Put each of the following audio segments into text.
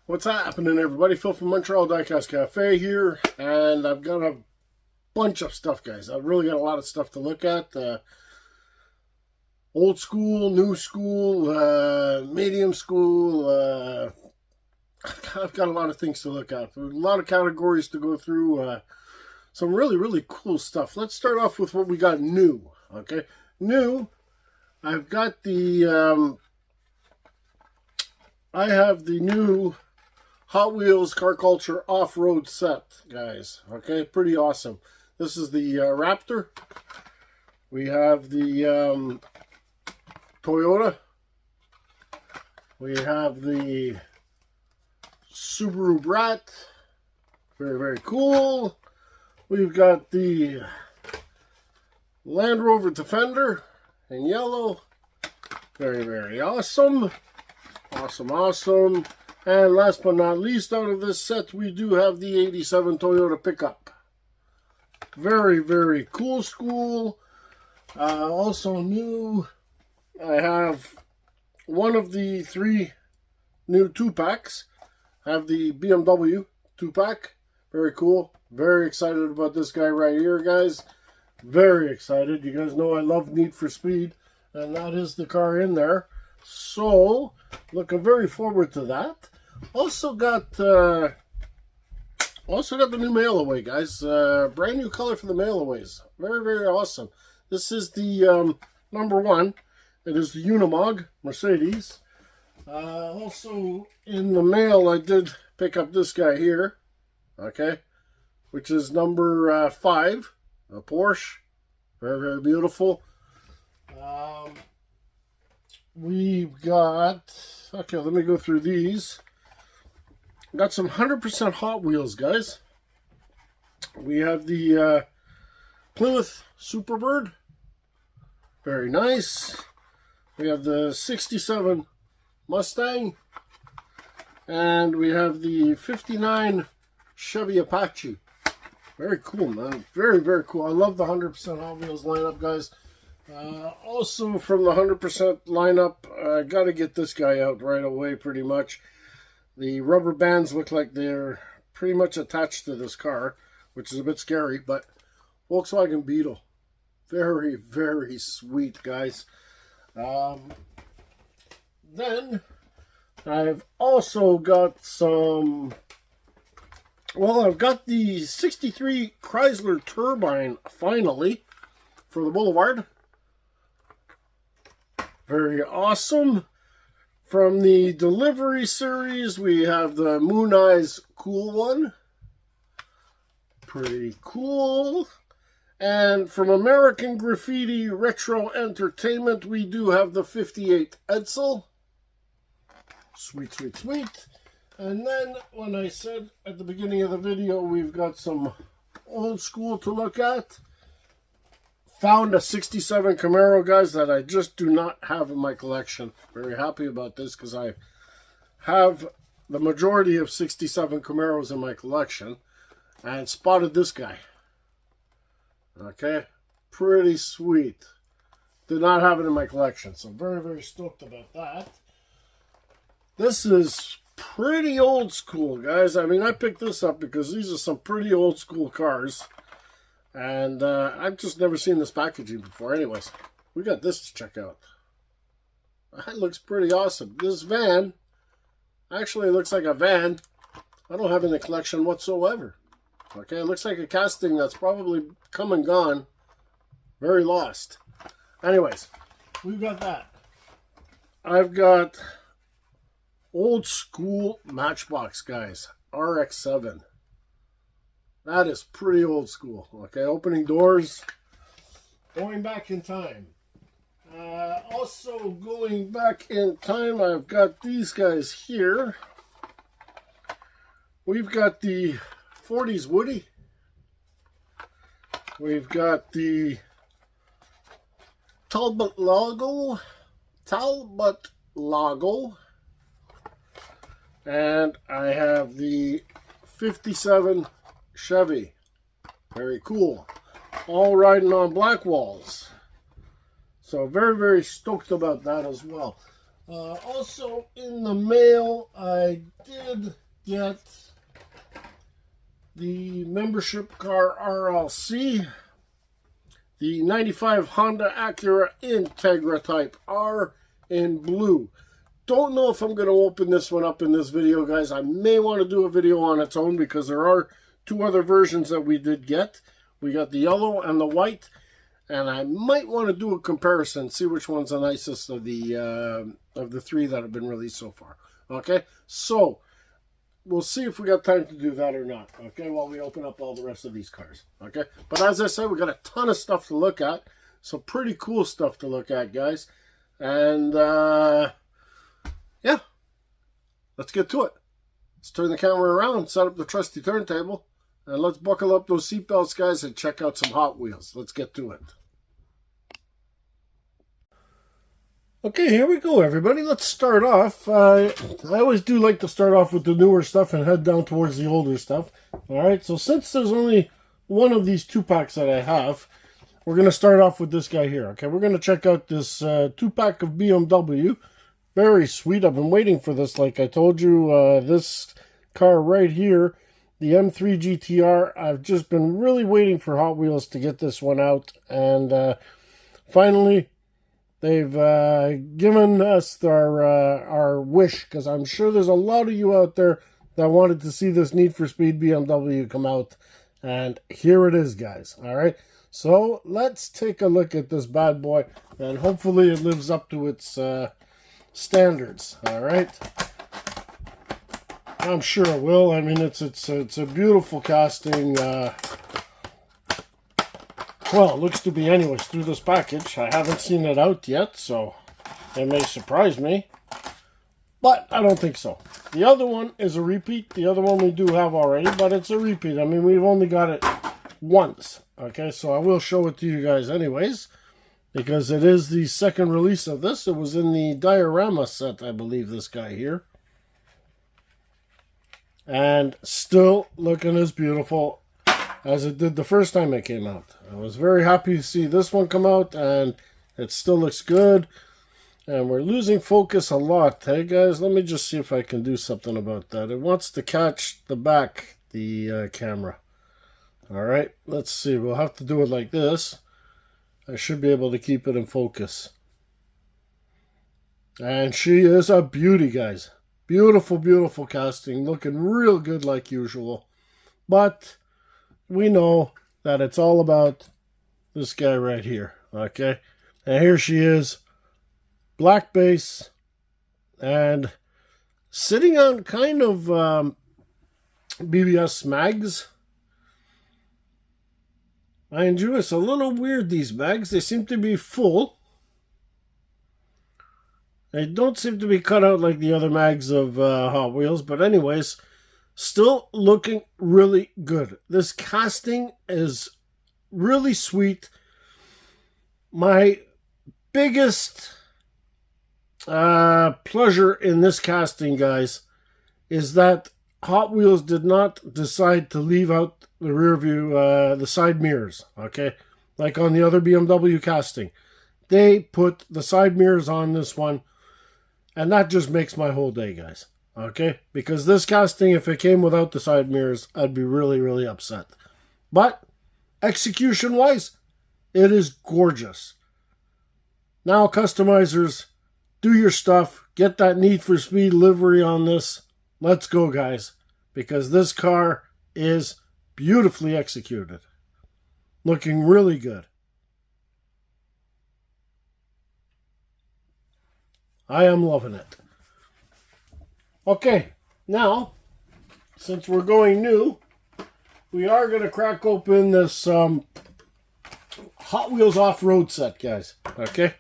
What's happening, everybody? Phil from Montreal Diecast Cafe here, and I've got a bunch of stuff, guys. I've really got a lot of stuff to look at. Old school, new school, medium school. I've got a lot of things to look at. A lot of categories to go through. Some really cool stuff. Let's start off with what we got new. Okay, new. I've got the. I have the new Hot Wheels Car Culture Off-Road set, guys. Okay, pretty awesome. This is the Raptor. We have the Toyota. We have the Subaru Brat. Very cool. We've got the Land Rover Defender in yellow. Very awesome. Awesome. And last but not least, out of this set, we do have the 87 Toyota pickup. Very cool school. Also new, I have one of the 3 new 2-packs. I have the BMW 2-pack. Very cool. Very excited about this guy right here, guys. Very excited. You guys know I love Need for Speed, and that is the car in there. So, looking very forward to that. Also got the new Mailway, guys. Brand new color for the Mailaways. Very awesome. This is the number 1. It is the Unimog Mercedes. Also in the mail, I did pick up this guy here. Okay, which is number 5, a Porsche. Very beautiful. We've got, okay, let me go through these. Got some 100% Hot Wheels, guys. We have the Plymouth Superbird. Very nice. We have the 67 Mustang. And we have the 59 Chevy Apache. Very cool, man. Very cool. I love the 100% Hot Wheels lineup, guys. Also from the 100% lineup, I got to get this guy out right away pretty much. The rubber bands look like they're pretty much attached to this car, which is a bit scary, but Volkswagen Beetle. Very sweet, guys. Then I've also got some, well, I've got the 63 Chrysler Turbine finally for the Boulevard. Very awesome. From the Delivery series, we have the Moon Eyes Cool One. Pretty cool. And from American Graffiti Retro Entertainment, we do have the 58 Edsel. Sweet. And then, when I said at the beginning of the video, we've got some old school to look at. Found a 67 Camaro, guys, that I just do not have in my collection. Very happy about this because I have the majority of 67 Camaros in my collection. And spotted this guy. Okay, pretty sweet. Did not have it in my collection, so very stoked about that. This is pretty old school, guys. I mean, I picked this up because these are some pretty old school cars. And I've just never seen this packaging before. Anyways, we got this to check out. That looks pretty awesome. This van actually looks like a van I don't have in the collection whatsoever. Okay, it looks like a casting that's probably come and gone. Very lost. Anyways, we've got that. I've got old school Matchbox, guys. RX-7. That is pretty old school. Okay, opening doors, going back in time. Also going back in time, I've got these guys here. We've got the 40s Woody. We've got the Talbot logo. And I have the 57 Chevy. Very cool. All riding on black walls. So very, very stoked about that as well. Also in the mail, I did get the membership car RLC. The 95 Honda Acura Integra Type R in blue. Don't know if I'm going to open this one up in this video, guys. I may want to do a video on its own because there are two other versions that we did get. We got the yellow and the white, and I might want to do a comparison, see which one's the nicest of the three that have been released so far. Okay, so we'll see if we got time to do that or not. Okay, while we open up all the rest of these cars. Okay, but as I said, we got a ton of stuff to look at. So pretty cool stuff to look at, guys. And yeah, let's get to it. Let's turn the camera around, set up the trusty turntable, and let's buckle up those seatbelts, guys, and check out some Hot Wheels. Let's get to it. Okay, here we go, everybody. Let's start off. I always do like to start off with the newer stuff and head down towards the older stuff. All right, so since there's only one of these two-packs that I have, we're going to start off with this guy here. Okay, we're going to check out this two-pack of BMW. Very sweet. I've been waiting for this, like I told you. This car right here, the M3 GTR, I've just been really waiting for Hot Wheels to get this one out. And finally, they've given us our wish, because I'm sure there's a lot of you out there that wanted to see this Need for Speed BMW come out. And here it is, guys. All right. So let's take a look at this bad boy, and hopefully it lives up to its standards. All right, I'm sure it will. I mean, it's a beautiful casting. Well, it looks to be anyways through this package. I haven't seen it out yet, so it may surprise me, but I don't think so. The other one is a repeat. The other one we do have already, but it's a repeat. I mean, we've only got it once. Okay, so I will show it to you guys anyways, because it is the second release of this. It was in the diorama set, I believe, this guy here. And still looking as beautiful as it did the first time it came out. I was very happy to see this one come out, and it still looks good. And we're losing focus a lot. Hey, guys, let me just see if I can do something about that. It wants to catch the back, the camera. All right, let's see. We'll have to do it like this. I should be able to keep it in focus. And she is a beauty, guys. Beautiful, beautiful casting. Looking real good like usual. But we know that it's all about this guy right here. Okay? And here she is. Black base. And sitting on kind of BBS mags. Mind you, it's a little weird, these mags. They seem to be full. They don't seem to be cut out like the other mags of Hot Wheels. But anyways, still looking really good. This casting is really sweet. My biggest pleasure in this casting, guys, is that Hot Wheels did not decide to leave out the rear view, the side mirrors, okay? Like on the other BMW casting. They put the side mirrors on this one, and that just makes my whole day, guys, okay? Because this casting, if it came without the side mirrors, I'd be really, really upset. But execution-wise, it is gorgeous. Now, customizers, do your stuff. Get that Need for Speed livery on this. Let's go, guys, because this car is beautifully executed. Looking really good. I am loving it. Okay, now, since we're going new, we are going to crack open this Hot Wheels off-road set, guys. Okay,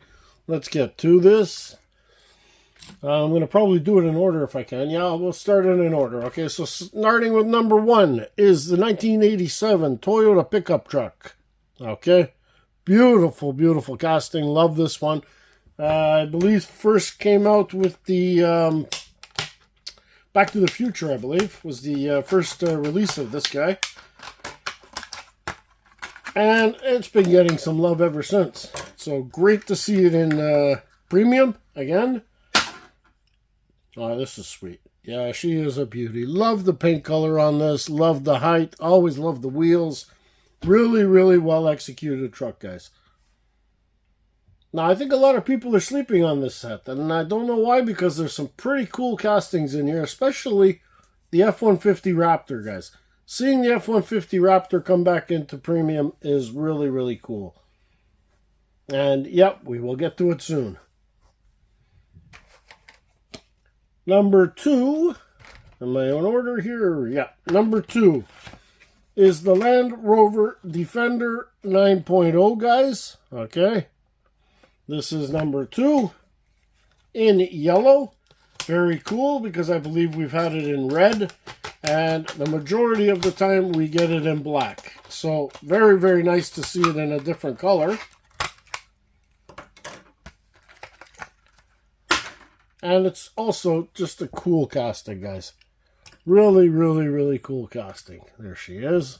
let's get to this. I'm going to probably do it in order if I can. Yeah, we'll start it in order. Okay, so starting with number 1 is the 1987 Toyota pickup truck. Okay, beautiful, beautiful casting. Love this one. I believe first came out with the Back to the Future, I believe, was the first release of this guy. And it's been getting some love ever since. So great to see it in premium again. Oh, this is sweet. Yeah, she is a beauty. Love the paint color on this. Love the height. Always love the wheels. Really, really well executed truck, guys. Now, I think a lot of people are sleeping on this set. And I don't know why, because there's some pretty cool castings in here. Especially the F-150 Raptor, guys. Seeing the F-150 Raptor come back into premium is really, really cool. And, yep, we will get to it soon. Number 2, am I in order here? Yeah, number 2 is the Land Rover Defender 9.0, guys. Okay, this is number 2 in yellow. Very cool, because I believe we've had it in red, and the majority of the time we get it in black. So very, very nice to see it in a different color. And it's also just a cool casting, guys. Really, really, really cool casting. There she is.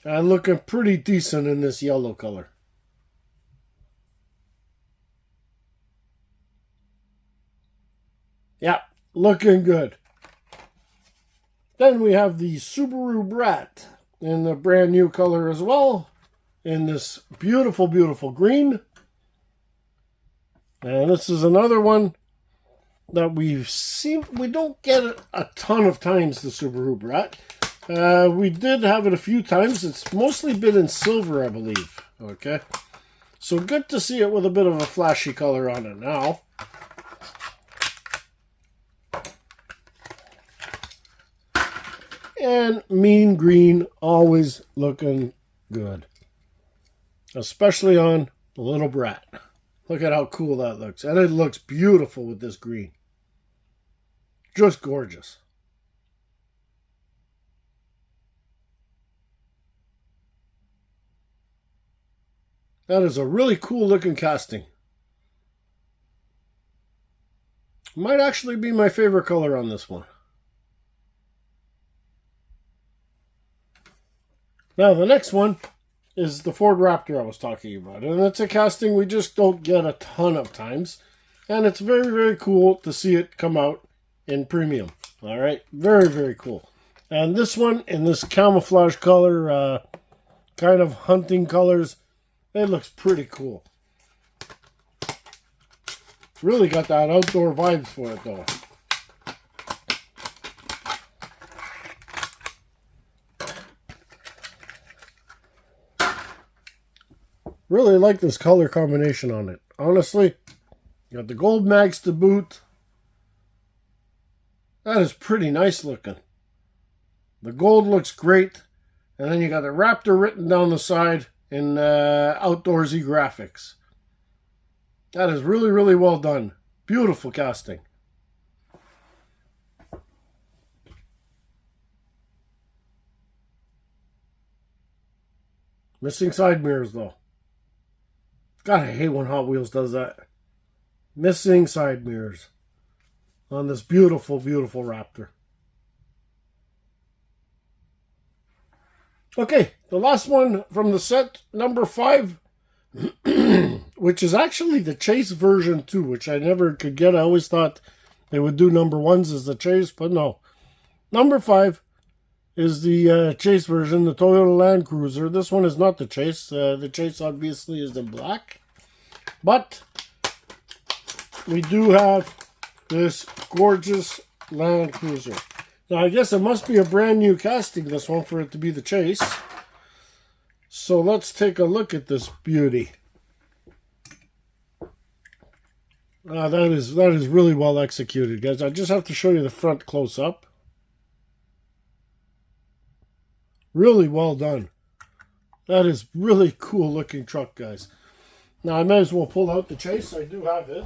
And looking pretty decent in this yellow color. Yeah, looking good. Then we have the Subaru Brat in the brand new color as well. In this beautiful, beautiful green. And this is another one that we don't get it a ton of times, the Subaru Brat. We did have it a few times. It's mostly been in silver, I believe. Okay, so good to see it with a bit of a flashy color on it now. And mean green, always looking good, especially on the little Brat. Look at how cool that looks, and it looks beautiful with this green. Just gorgeous. That is a really cool looking casting. Might actually be my favorite color on this one. Now the next one is the Ford Raptor I was talking about. And it's a casting we just don't get a ton of times. And it's very, very cool to see it come out in premium. All right, very, very cool. And this one in this camouflage color, kind of hunting colors, it looks pretty cool. Really got that outdoor vibes for it though. Really like this color combination on it. Honestly, you got the gold mags to boot. That is pretty nice looking. The gold looks great. And then you got the Raptor written down the side in outdoorsy graphics. That is really, really well done. Beautiful casting. Missing side mirrors though. God, I hate when Hot Wheels does that. Missing side mirrors on this beautiful, beautiful Raptor. Okay, the last one from the set, number 5, which is actually the Chase version 2, which I never could get. I always thought they would do number 1s as the Chase, but no. Number 5 is the Chase version, the Toyota Land Cruiser. This one is not the Chase. The Chase obviously is in black. But we do have this gorgeous Land Cruiser. Now, I guess it must be a brand new casting, this one, for it to be the Chase. So let's take a look at this beauty. That is really well executed, guys. I just have to show you the front close up. Really well done. That is really cool looking truck, guys. Now I may as well pull out the chase. I do have it.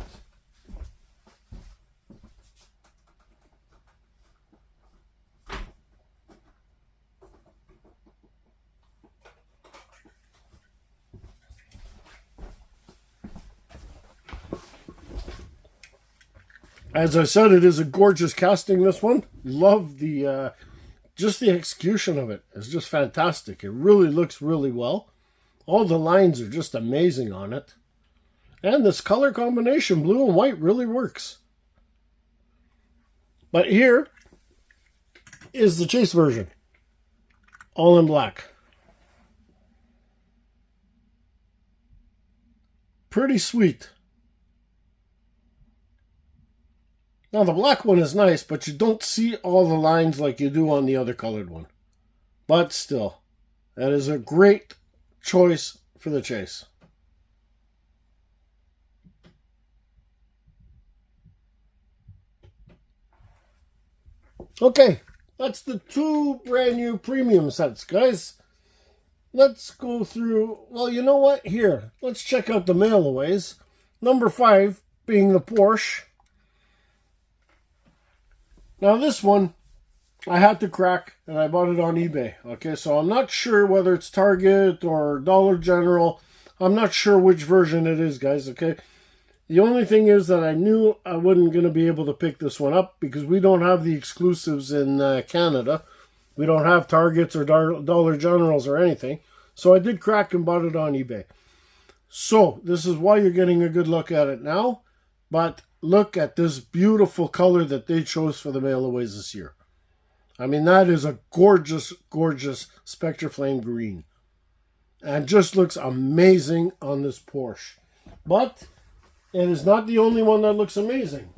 As I said, it is a gorgeous casting, this one. Love the, just the execution of it. It's just fantastic. It really looks really well. All the lines are just amazing on it. And this color combination, blue and white, really works. But here is the chase version. All in black. Pretty sweet. Now the black one is nice, but you don't see all the lines like you do on the other colored one. But still, that is a great choice for the chase. Okay, that's the two brand new premium sets, guys. Let's go through, well, you know what? Here, let's check out the Mailaways. Number 5 being the Porsche. Now this one, I had to crack, and I bought it on eBay. Okay, so I'm not sure whether it's Target or Dollar General. I'm not sure which version it is, guys, okay? The only thing is that I knew I wasn't going to be able to pick this one up because we don't have the exclusives in Canada. We don't have Targets or Dollar Generals or anything. So I did crack and bought it on eBay. So this is why you're getting a good look at it now. But look at this beautiful color that they chose for the Mailaways this year. I mean, that is a gorgeous, gorgeous Spectre Flame green. And just looks amazing on this Porsche. But it is not the only one that looks amazing.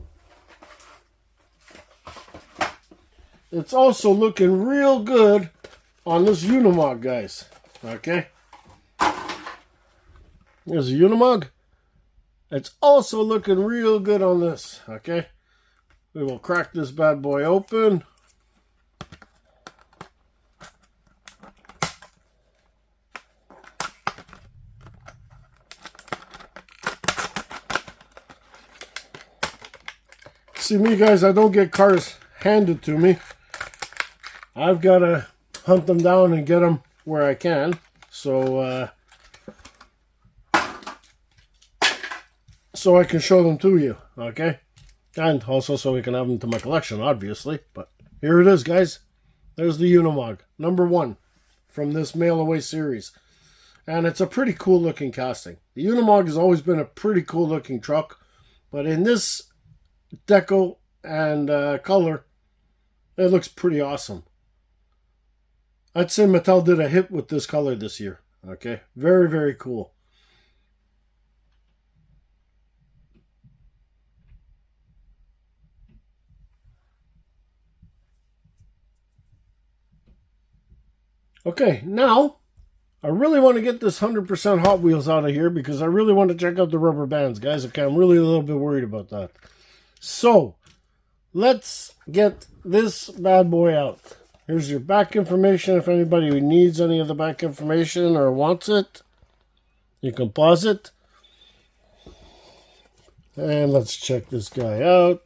It's also looking real good on this Unimog, guys. Okay? There's a Unimog. It's also looking real good on this. Okay? We will crack this bad boy open. See me, guys, I don't get cars handed to me. I've got to hunt them down and get them where I can. So I can show them to you, okay? And also so we can have them to my collection, obviously. But here it is, guys. There's the Unimog, number 1 from this Mailway series. And it's a pretty cool looking casting. The Unimog has always been a pretty cool looking truck. But in this deco and color, it looks pretty awesome. I'd say Mattel did a hit with this color this year. Okay, very, very cool. Okay, now I really want to get this 100% Hot Wheels out of here because I really want to check out the rubber bands, guys. Okay, I'm really a little bit worried about that. So, let's get this bad boy out. Here's your back information. If anybody needs any of the back information or wants it, you can pause it. And let's check this guy out.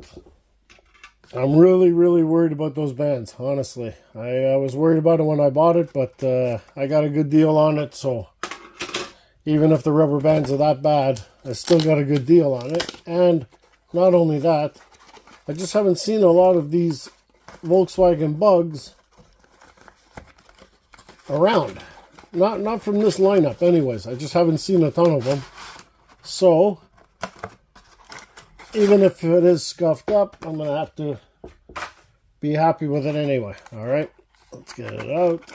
I'm really, really worried about those bands, honestly. I was worried about it when I bought it, but I got a good deal on it, so even if the rubber bands are that bad, I still got a good deal on it. And not only that, I just haven't seen a lot of these Volkswagen Bugs around. Not from this lineup anyways. I just haven't seen a ton of them. So, even if it is scuffed up, I'm going to have to be happy with it anyway. Alright, let's get it out.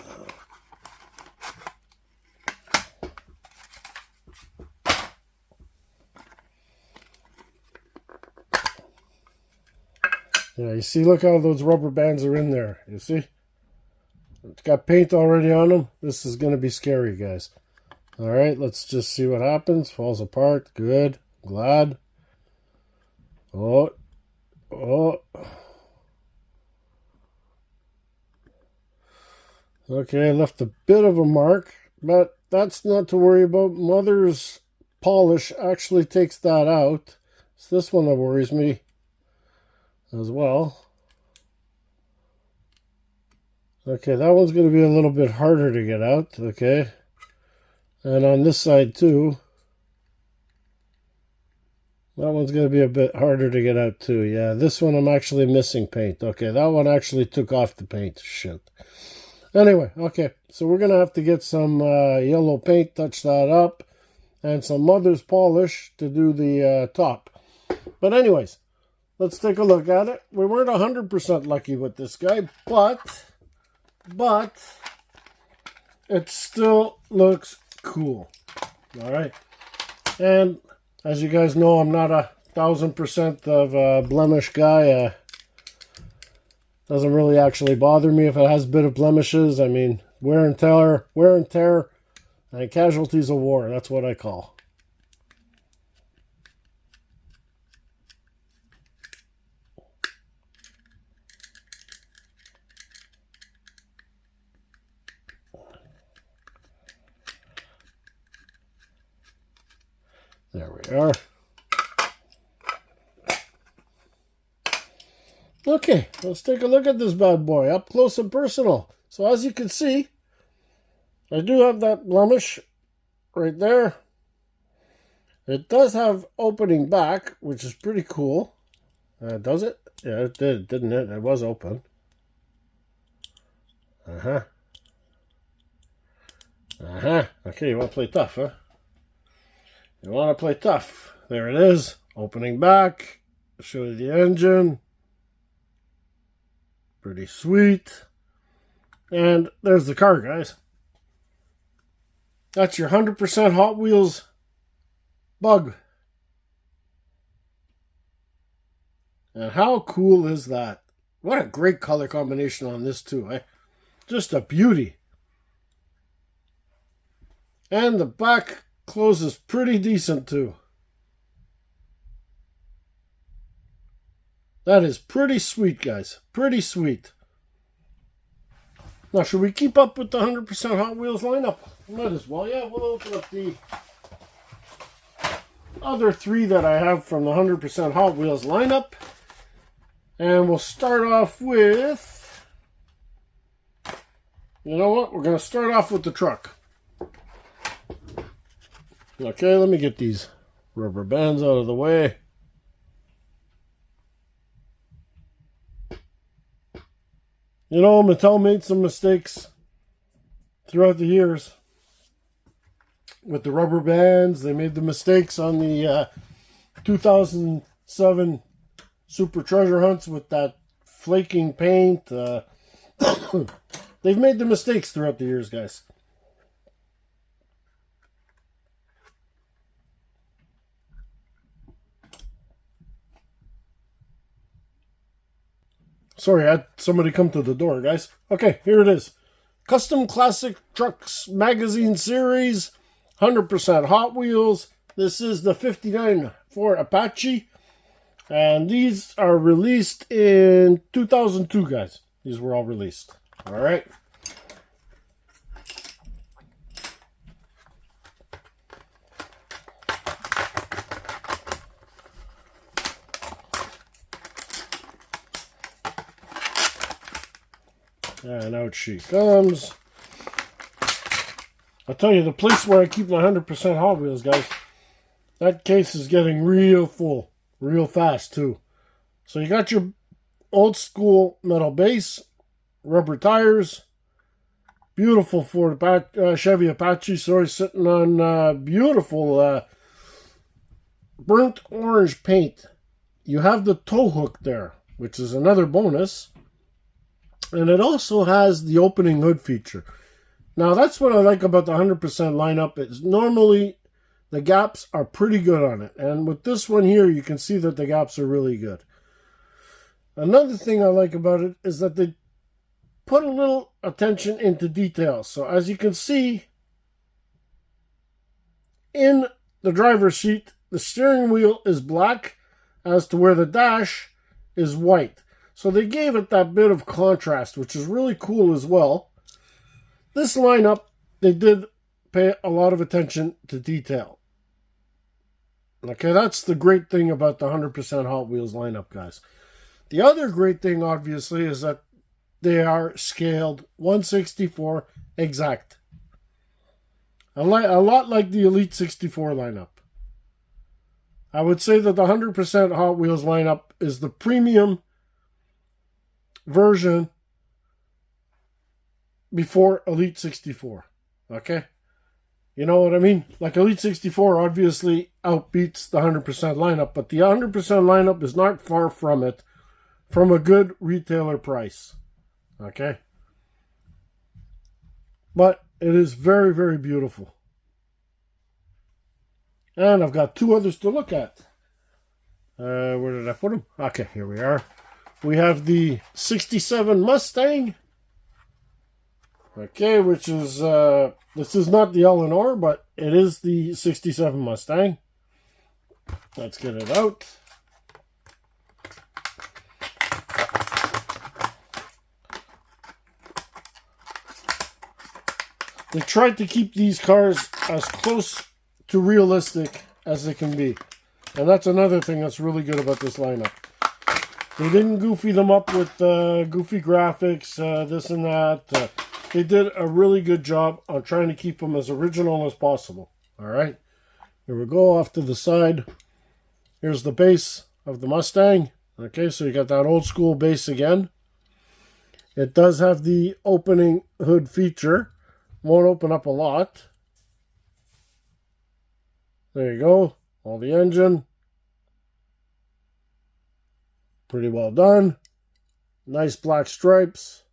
Yeah, you see, look how those rubber bands are in there. You see? It's got paint already on them. This is going to be scary, guys. Alright, let's just see what happens. Falls apart. Good. Glad. Oh. Okay, I left a bit of a mark, but that's not to worry about. Mother's polish actually takes that out. It's this one that worries me as well. Okay, that one's going to be a little bit harder to get out, okay? And on this side too, that one's going to be a bit harder to get out too. Yeah, this one I'm actually missing paint. Okay, that one actually took off the paint. Shit. Anyway, okay, so we're going to have to get some yellow paint, touch that up, and some mother's polish to do the top. But anyways, let's take a look at it. We weren't 100% lucky with this guy, but it still looks cool. All right, and as you guys know, I'm not 1,000% of a blemish guy. Doesn't really actually bother me if it has a bit of blemishes. I mean, wear and tear, and casualties of war. That's what I call. There we are. Okay, let's take a look at this bad boy up close and personal. So as you can see, I do have that blemish right there. It does have opening back, which is pretty cool. Does it? Yeah, it did, didn't it? It was open. Okay, you want to play tough, huh? You want to play tough. There it is. Opening back. Show you the engine. Pretty sweet. And there's the car, guys. That's your 100% Hot Wheels bug. And how cool is that? What a great color combination on this too, eh? Just a beauty. And the back closes pretty decent too. That is pretty sweet, guys. Pretty sweet. Now, should we keep up with the 100% Hot Wheels lineup? Might as well. Yeah, we'll open up the other three that I have from the 100% Hot Wheels lineup. And we'll start off with... You know what? We're going to start off with the truck. Okay, let me get these rubber bands out of the way. You know, Mattel made some mistakes throughout the years with the rubber bands. They made the mistakes on the 2007 Super Treasure Hunts with that flaking paint. They've made the mistakes throughout the years, guys. Sorry, I had somebody come to the door, guys. Okay, here it is. Custom Classic Trucks Magazine Series, 100% Hot Wheels. This is the 59 Ford Apache. And these are released in 2002, guys. These were all released. All right. And out she comes. I'll tell you, the place where I keep my 100% Hot Wheels, guys, that case is getting real full, real fast, too. So you got your old school metal base, rubber tires, beautiful Ford Chevy Apache, sorry, sitting on beautiful burnt orange paint. You have the tow hook there, which is another bonus. And it also has the opening hood feature. Now, that's what I like about the 100% lineup. Is normally the gaps are pretty good on it. And with this one here, you can see that the gaps are really good. Another thing I like about it is that they put a little attention into details. So as you can see, in the driver's seat, the steering wheel is black as to where the dash is white. So they gave it that bit of contrast, which is really cool as well. This lineup, they did pay a lot of attention to detail. Okay, that's the great thing about the 100% Hot Wheels lineup, guys. The other great thing, obviously, is that they are scaled 1/64 exact. A lot like the Elite 64 lineup. I would say that the 100% Hot Wheels lineup is the premium version before Elite 64. Okay? You know what I mean? Like Elite 64 obviously outbeats the 100% lineup, but the 100% lineup is not far from it from a good retailer price. Okay? But it is very, very beautiful. And I've got two others to look at. Where did I put them? Okay, here we are. We have the 67 Mustang. Okay, which is, this is not the Eleanor, but it is the 67 Mustang. Let's get it out. They tried to keep these cars as close to realistic as they can be. And that's another thing that's really good about this lineup. They didn't goofy them up with goofy graphics, this and that. They did a really good job on trying to keep them as original as possible. Alright, here we go off to the side. Here's the base of the Mustang. Okay, so you got that old school base again. It does have the opening hood feature. Won't open up a lot. There you go. All the engine. Pretty well done. Nice black stripes.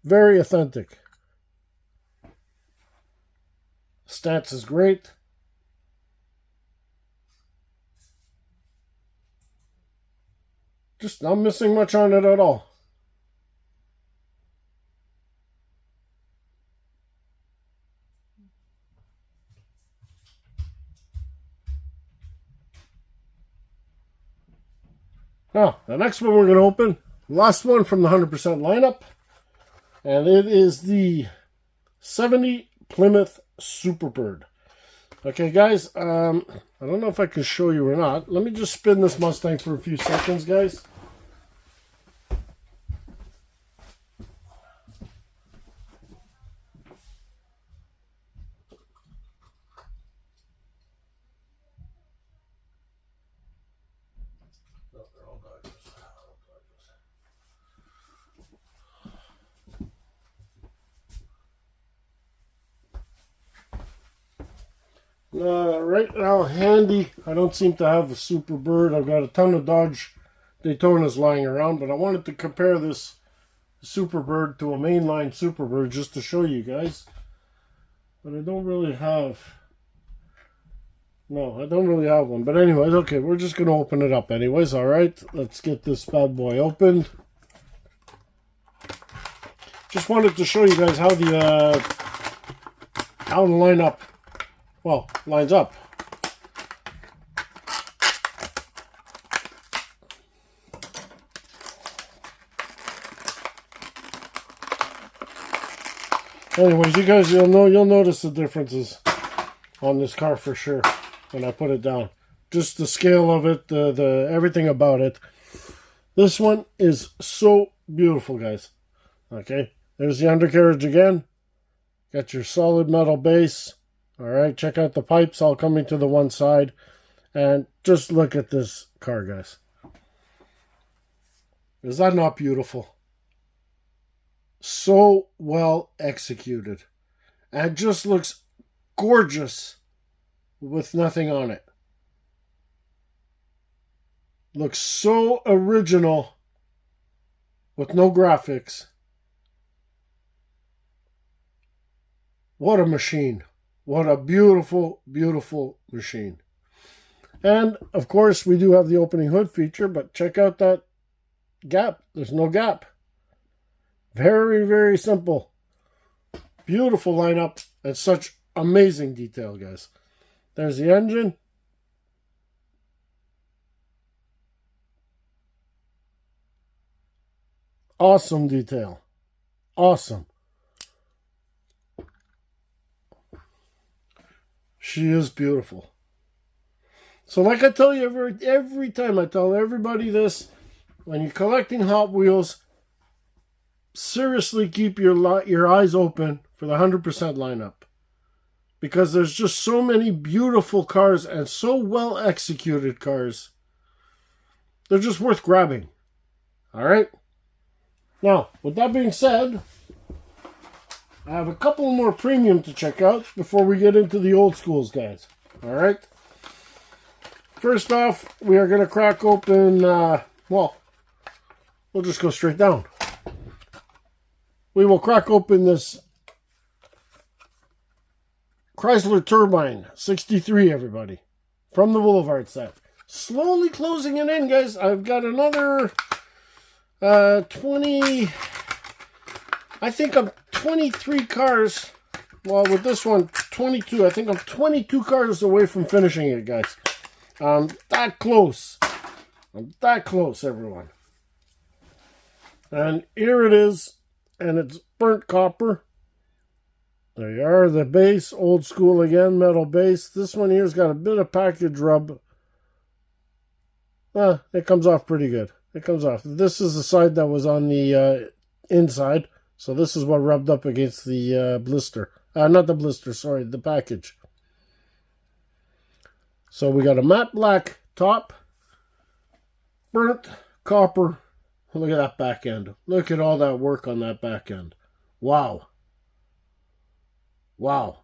Very authentic. Stats is great. Just not missing much on it at all. Now, the next one we're going to open, last one from the 100% lineup, and it is the 70 Plymouth Superbird. Okay, guys, I don't know if I can show you or not. Let me just spin this Mustang for a few seconds, guys. Right now, handy, I don't seem to have a Superbird. I've got a ton of Dodge Daytonas lying around, but I wanted to compare this Superbird to a mainline Superbird just to show you guys. But I don't really have... No, I don't really have one. But anyways, okay, we're just going to open it up anyways, alright? Let's get this bad boy opened. Just wanted to show you guys how the lineup, well, lines up. Anyways, you guys, you'll notice the differences on this car for sure when I put it down. Just the scale of it, the everything about it. This one is so beautiful, guys. Okay, there's the undercarriage again. Got your solid metal base. All right, check out the pipes all coming to the one side. And just look at this car, guys. Is that not beautiful? So well executed. And it just looks gorgeous with nothing on it. Looks so original with no graphics. What a machine. What a beautiful, beautiful machine. And, of course, we do have the opening hood feature, but check out that gap. There's no gap. Very, very simple. Beautiful lineup and such amazing detail, guys. There's the engine. Awesome detail. Awesome. She is beautiful. So like I tell you every time, I tell everybody this, when you're collecting Hot Wheels, seriously keep your eyes open for the 100% lineup. Because there's just so many beautiful cars and so well executed cars. They're just worth grabbing. Alright? Now, with that being said, I have a couple more premium to check out before we get into the old schools, guys. Alright? First off, we are going to crack open, well, we'll just go straight down. We will crack open this Chrysler Turbine 63, everybody. From the Boulevard set. Slowly closing it in, guys. I've got another 20... I think I'm 23 cars. Well, with this one, 22. I think I'm 22 cars away from finishing it, guys. I'm that close. I'm that close, everyone. And here it is. And it's burnt copper. There you are, the base, old school again, metal base. This one here's got a bit of package rub. It comes off pretty good. It comes off. This is the side that was on the inside. So this is what rubbed up against the blister. Not the blister, sorry, the package. So we got a matte black top. Burnt copper. Look at that back end. Look at all that work on that back end. Wow. Wow.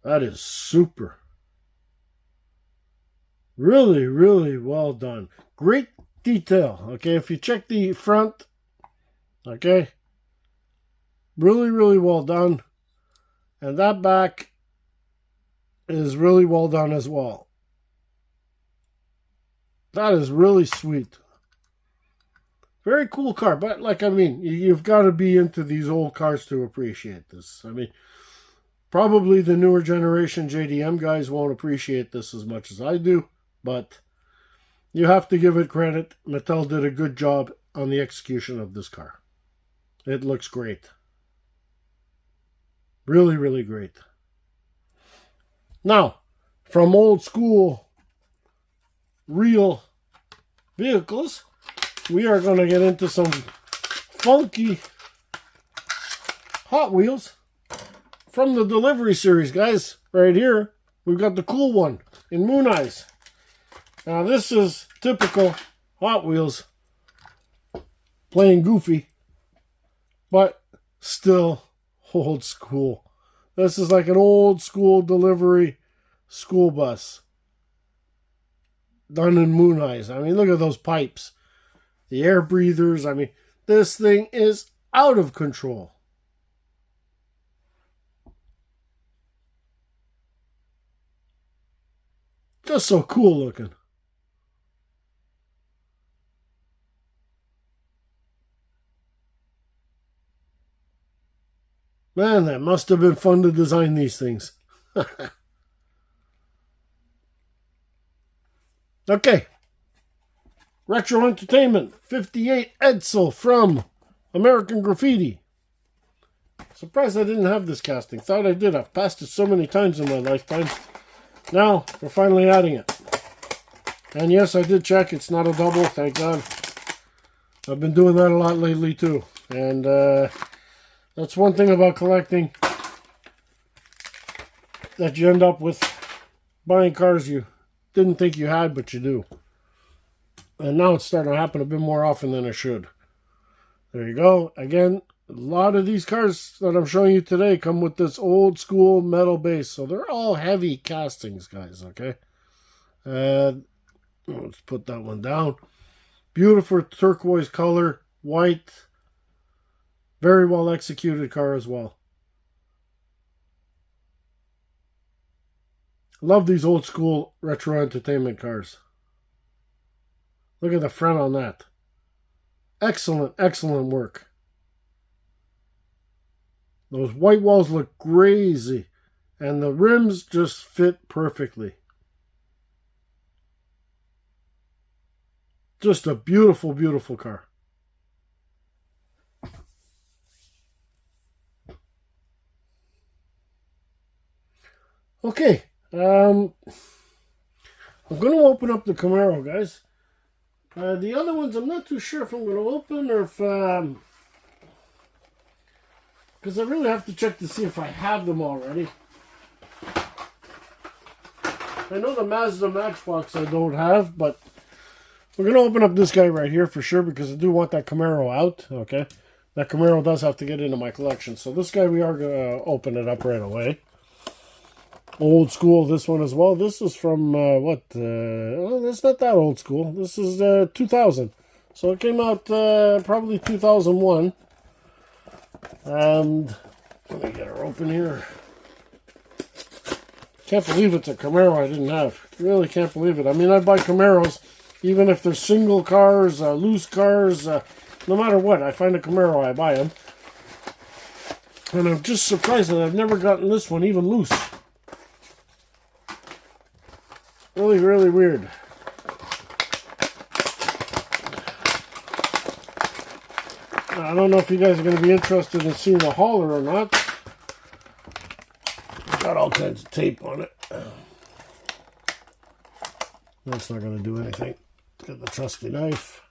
That is super. Really, really well done. Great detail. Okay, if you check the front, okay, really, really well done. And that back is really well done as well. That is really sweet. Very cool car, but like, I mean, you've got to be into these old cars to appreciate this. I mean, probably the newer generation JDM guys won't appreciate this as much as I do, but you have to give it credit. Mattel did a good job on the execution of this car. It looks great. Really, really great. Now, from old school real vehicles, we are going to get into some funky Hot Wheels from the delivery series, guys. Right here, we've got the cool one in Moon Eyes. Now, this is typical Hot Wheels playing goofy, but still old school. This is like an old school delivery school bus done in Moon Eyes. I mean, look at those pipes. The air breathers. I mean, this thing is out of control. Just so cool looking. Man, that must have been fun to design these things. Okay. Retro Entertainment 58 Edsel from American Graffiti. Surprised I didn't have this casting. Thought I did. I've passed it so many times in my lifetime. Now, we're finally adding it. And yes, I did check. It's not a double, thank God. I've been doing that a lot lately too. And that's one thing about collecting, that you end up with buying cars you didn't think you had, but you do. And now it's starting to happen a bit more often than it should. There you go. Again, a lot of these cars that I'm showing you today come with this old school metal base. So they're all heavy castings, guys, okay? Let's put that one down. Beautiful turquoise color, white. Very well executed car as well. Love these old school retro entertainment cars. Look at the front on that. Excellent, excellent work. Those white walls look crazy. And the rims just fit perfectly. Just a beautiful, beautiful car. Okay, I'm going to open up the Camaro, guys. The other ones, I'm not too sure if I'm going to open or if... because I really have to check to see if I have them already. I know the Mazda Matchbox I don't have, but we're going to open up this guy right here for sure because I do want that Camaro out, okay? That Camaro does have to get into my collection. So this guy, we are going to open it up right away. Old school, this one as well. This is from, well, it's not that old school. This is 2000. So it came out probably 2001. And let me get her open here. Can't believe it's a Camaro I didn't have. Really can't believe it. I mean, I buy Camaros, even if they're single cars, loose cars, no matter what. I find a Camaro, I buy them. And I'm just surprised that I've never gotten this one even loose. Really, really weird. I don't know if you guys are going to be interested in seeing the hauler or not. Got all kinds of tape on it. That's not going to do anything. Got the trusty knife.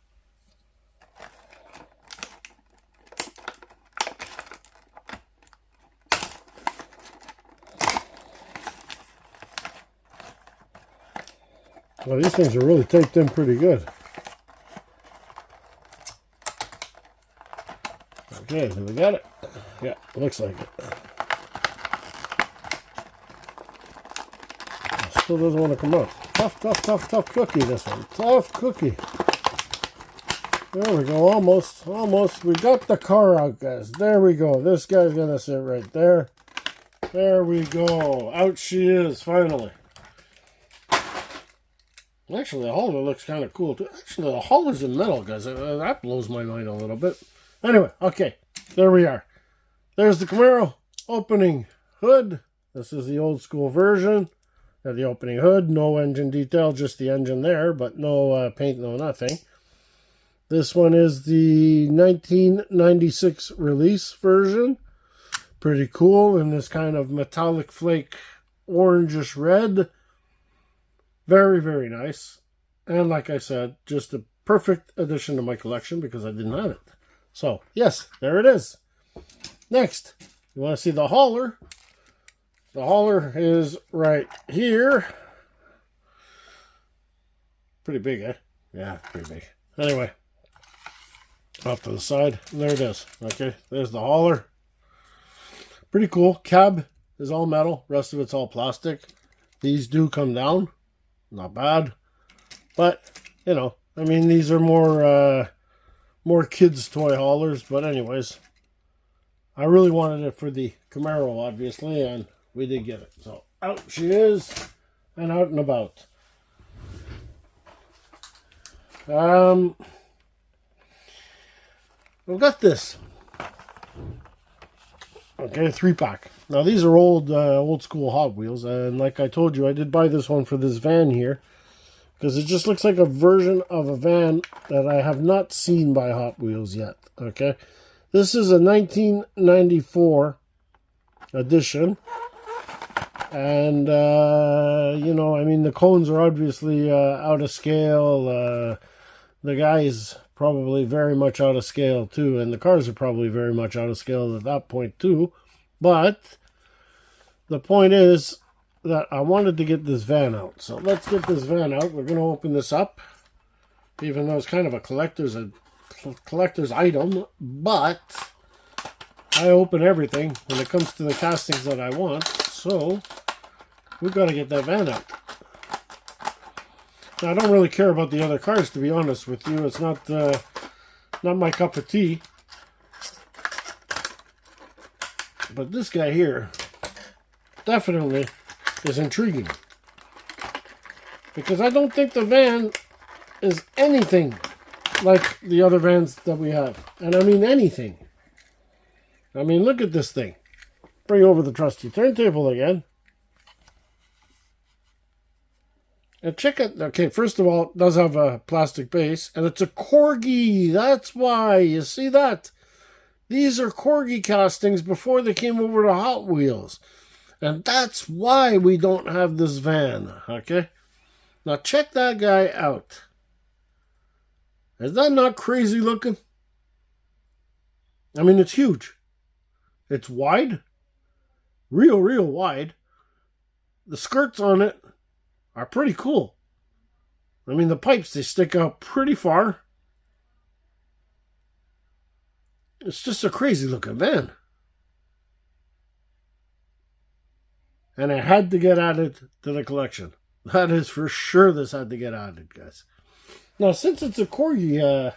Well, these things are really taped in pretty good. Okay, so we got it. Yeah, looks like it. Still doesn't want to come out. Tough cookie, this one. Tough cookie. There we go, almost. We got the car out, guys. There we go. This guy's going to sit right there. There we go. Out she is, finally. Actually, the hauler looks kind of cool, too. Actually, the hauler's in metal, guys. That blows my mind a little bit. Anyway, okay. There we are. There's the Camaro opening hood. This is the old school version. The opening hood. No engine detail, just the engine there, but no paint, no nothing. This one is the 1996 release version. Pretty cool in this kind of metallic flake orangish red. Very, very nice. And like I said, just a perfect addition to my collection because I didn't have it. So, yes, there it is. Next, you want to see the hauler. The hauler is right here. Pretty big, eh? Yeah, pretty big. Anyway, off to the side. There it is. Okay, there's the hauler. Pretty cool. Cab is all metal. Rest of it's all plastic. These do come down. Not bad, but you know, I mean, these are more kids' toy haulers. But anyways, I really wanted it for the Camaro, obviously, and we did get it. So out she is, and out and about. We've got this. Okay, 3-pack. Now these are old school Hot Wheels, and like I told you, I did buy this one for this van here because it just looks like a version of a van that I have not seen by Hot Wheels yet. Okay, this is a 1994 edition, and you know, I mean, the cones are obviously out of scale. The guy's probably very much out of scale too, and the cars are probably very much out of scale at that point too. But the point is that I wanted to get this van out. So let's get this van out. We're going to open this up, even though it's kind of a collector's item. But I open everything when it comes to the castings that I want. So we've got to get that van out. Now, I don't really care about the other cars, to be honest with you. It's not my cup of tea. But this guy here definitely is intriguing. Because I don't think the van is anything like the other vans that we have. And I mean anything. I mean, look at this thing. Bring over the trusty turntable again. And check it. Okay, first of all, it does have a plastic base, and it's a Corgi. That's why. You see that? These are Corgi castings before they came over to Hot Wheels. And that's why we don't have this van, okay? Now check that guy out. Is that not crazy looking? I mean, it's huge. It's wide. Real wide. The skirts on it are pretty cool. I mean, the pipes, they stick out pretty far. It's just a crazy looking van. And it had to get added to the collection. That is for sure, this had to get added, guys. Now, since it's a Corgi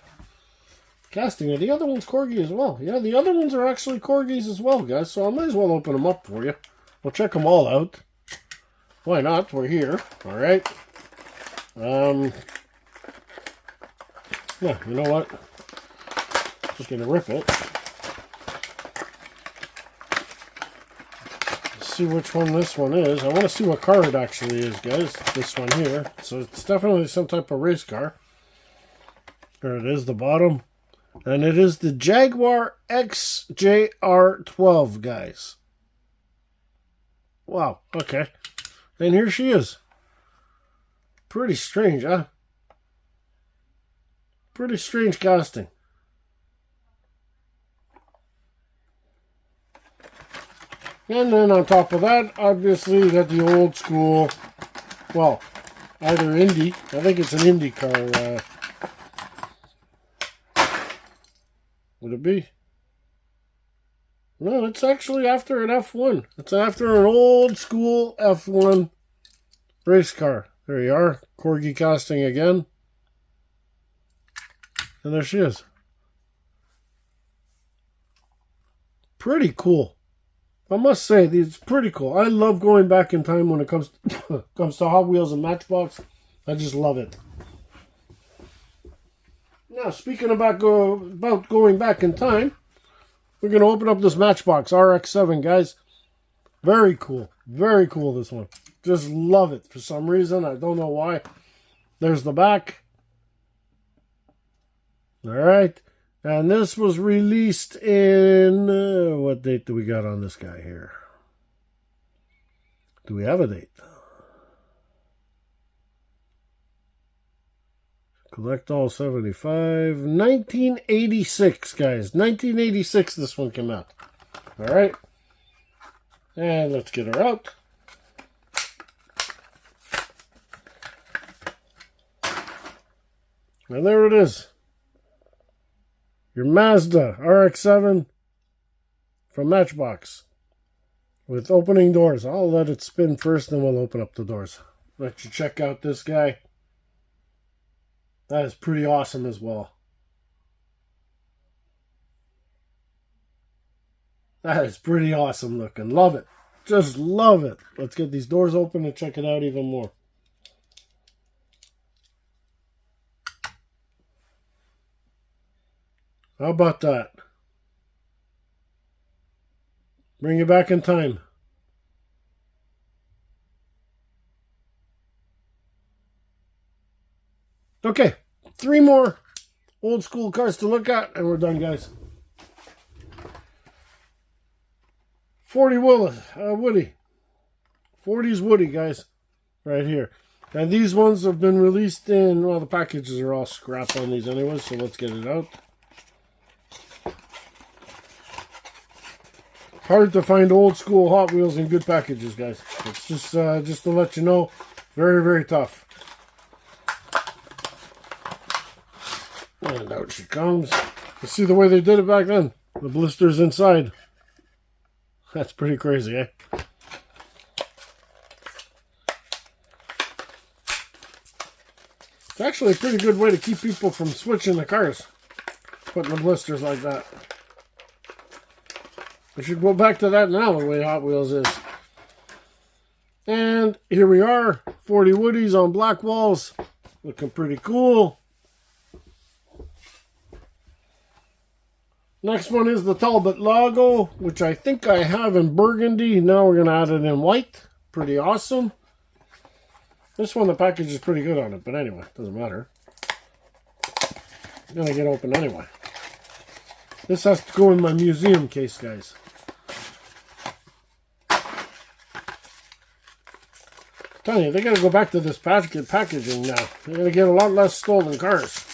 casting, the other one's Corgi as well. Yeah, the other ones are actually Corgis as well, guys. So I might as well open them up for you. We'll check them all out. Why not? We're here. All right. Yeah, you know what? Just gonna rip it. Let's see which one this one is. I want to see what car it actually is, guys. This one here. So it's definitely some type of race car. There it is, the bottom. And it is the Jaguar XJR12, guys. Wow, okay. And here she is. Pretty strange, huh? Pretty strange casting. And then on top of that, obviously, you got the old school, well, either Indy. I think it's an Indy car. Would it be? No, it's actually after an F1. It's after an old school F1 race car. There you are. Corgi casting again. And there she is. Pretty cool. I must say, it's pretty cool. I love going back in time when it comes to, Hot Wheels and Matchbox. I just love it. Now, speaking about going back in time, we're going to open up this Matchbox RX-7, guys. Very cool. Very cool, this one. Just love it for some reason. I don't know why. There's the back. All right. And this was released in... what date do we got on this guy here? Do we have a date? Collect all 75. 1986, guys. 1986 this one came out. All right. And let's get her out. And there it is. Your Mazda RX-7 from Matchbox. With opening doors. I'll let it spin first, then we'll open up the doors. Let you check out this guy. That is pretty awesome as well. That is pretty awesome looking. Love it. Just love it. Let's get these doors open and check it out even more. How about that? Bring you back in time. Okay, 3 more old school cars to look at, and we're done, guys. 40 Woody. 40s Woody, guys. Right here. And these ones have been released in, well, the packages are all scrap on these anyway, so let's get it out. Hard to find old school Hot Wheels in good packages, guys. It's just to let you know, very tough. And out she comes. You see the way they did it back then? The blisters inside. That's pretty crazy, eh? It's actually a pretty good way to keep people from switching the cars. Putting the blisters like that. We should go back to that now, the way Hot Wheels is. And here we are. 40 Woodies on black walls. Looking pretty cool. Next one is the Talbot logo, which I think I have in burgundy. Now we're going to add it in white. Pretty awesome. This one, the package is pretty good on it, but anyway, doesn't matter. It's going to get open anyway. This has to go in my museum case, guys. telling you, they got to go back to this packaging now. They're going to get a lot less stolen cars.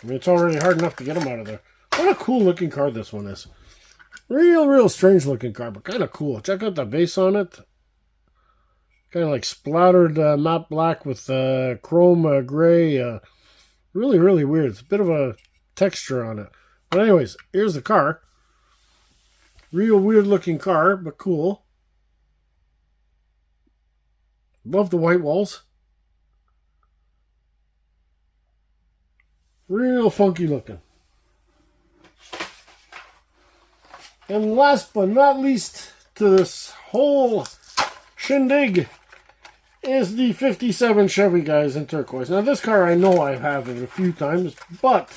I mean, it's already hard enough to get them out of there. What a cool looking car this one is. Real strange looking car, but kind of cool. Check out the base on it. Kind of like splattered matte black with chrome gray. Really weird. It's a bit of a texture on it. But anyways, here's the car. Real weird looking car, but cool. Love the white walls. Real funky looking. And last but not least to this whole shindig is the 57 Chevy, guys, in turquoise. Now this car I know I have it a few times, but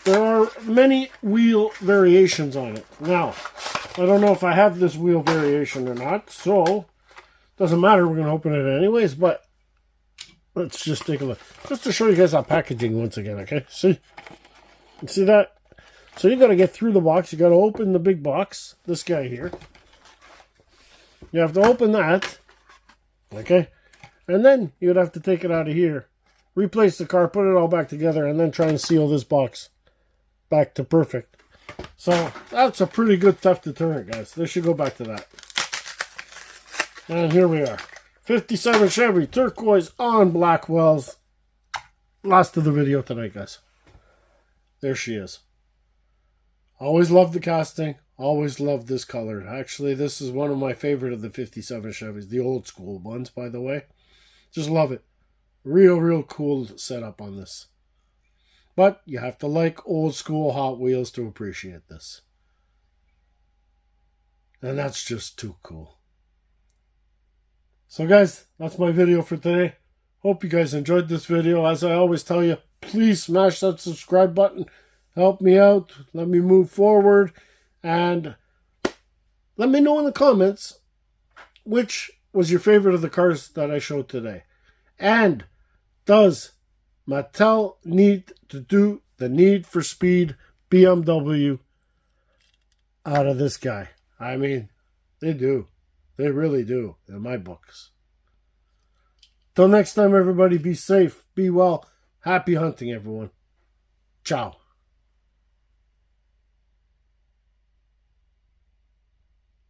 there are many wheel variations on it. Now, I don't know if I have this wheel variation or not, so doesn't matter, we're going to open it anyways, but let's just take a look. Just to show you guys our packaging once again, okay? See? You see that? So you got to get through the box. You got to open the big box, this guy here. You have to open that, okay? And then you'd have to take it out of here, replace the car, put it all back together, and then try and seal this box back to perfect. So that's a pretty good theft deterrent, guys. They should go back to that. And here we are. 57 Chevy turquoise on black wells. Last of the video tonight, guys. There she is. Always loved the casting. Always loved this color. Actually, this is one of my favorite of the 57 Chevys. The old school ones, by the way. Just love it. Real cool setup on this. But you have to like old school Hot Wheels to appreciate this. And that's just too cool. So guys, that's my video for today. Hope you guys enjoyed this video. As I always tell you, please smash that subscribe button. Help me out. Let me move forward. And let me know in the comments which was your favorite of the cars that I showed today. And does Mattel need to do the Need for Speed BMW out of this guy? I mean, they do. They really do, in my books. Till next time, everybody, be safe, be well. Happy hunting, everyone. Ciao.